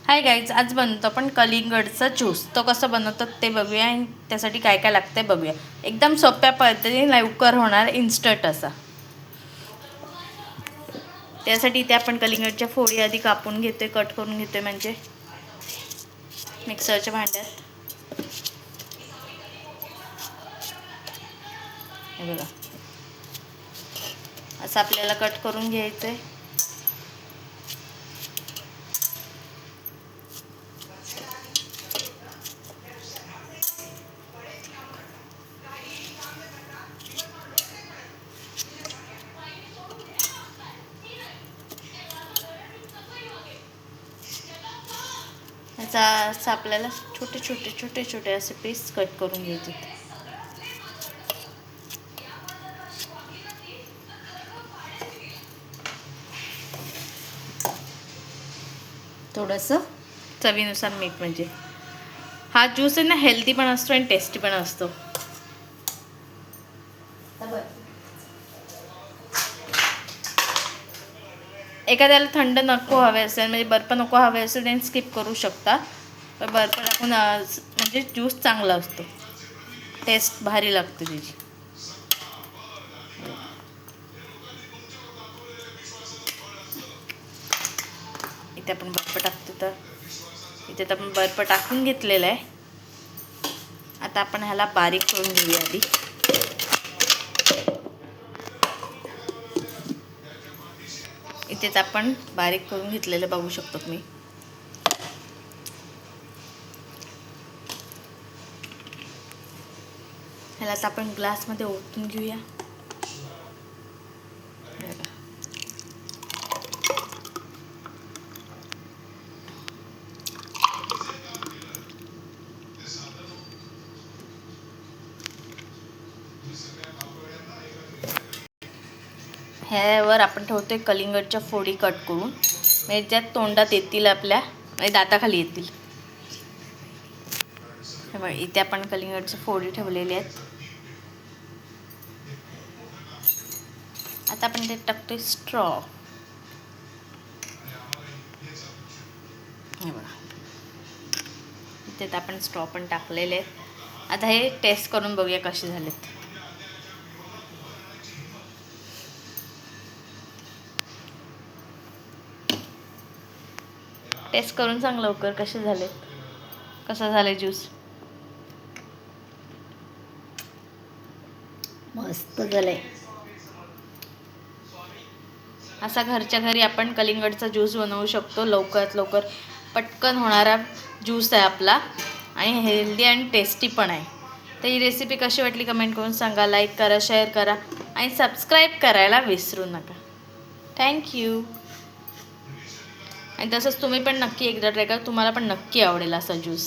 Hi guys, आज बनवतो आपण कलिंगडचा ज्यूस. तो कसं बनवतात ते बघूया आणि त्यासाठी काय काय लागतं बघूया. एकदम सोप्या पद्धतीने लवकर होणार, इन्स्टंट असा. त्यासाठी इथे आपण कलिंगडच्या फोडी आधी कापून घेतोय, कट करून घेतोय म्हणजे मिक्सरच्या भांड्यात. हे बघा, असं आपल्याला कट करून घ्यायचंय. याचा असं आपल्याला छोटे छोटे छोटे छोटे असे पीस कट करून घ्यायचे. थोडंसं चवीनुसार मीठ. म्हणजे हा ज्यूस आहे ना, हेल्दी पण असतो आणि टेस्टी पण असतो. एखाद्याला थंड नको हवे असेल, म्हणजे बर्फ नको हवे असेल, त्यांनी स्किप करू शकता. पण बर्फ टाकून म्हणजे ज्यूस चांगला असतो, टेस्ट भारी लागते त्याची. इथे आपण बर्फ टाकतो, तर इथे तर आपण बर्फ टाकून घेतलेला आहे. आता आपण ह्याला बारीक करून घेऊया आधी. इथेच आपण बारीक करून घेतलेलं बघू शकतो तुम्ही. ह्याला आता आपण ग्लासमध्ये ओतून घेऊया. ह्यावर आपण ठेवतोय कलिंगडच्या फोडी कट करून, म्हणजे ज्या तोंडात येतील आपल्या, म्हणजे दाताखाली येतील. इथे आपण कलिंगडच्या फोडी ठेवलेल्या आहेत. आता आपण ते टाकतोय स्ट्रॉ. हे बघा, इथे आपण स्ट्रॉ पण टाकलेले आहेत. आता हे टेस्ट करून बघूया कसे झालेत. टेस्ट करून सांग लवकर कसे झालेत, कसं झालं ज्यूस. मस्त झालंय. असा घरच्या घरी आपण कलिंगडचा ज्यूस बनवू शकतो. लवकरात लवकर पटकन होणारा ज्यूस आहे आपला, आणि हेल्दी आणि टेस्टी पण आहे. तर ही रेसिपी कशी वाटली कमेंट करून सांगा. लाईक करा, शेअर करा आणि सबस्क्राईब करायला विसरू नका. थँक्यू. आणि तसंच तुम्ही पण नक्की एकदा ट्राय करा, तुम्हाला पण नक्की आवडेल असा ज्यूस.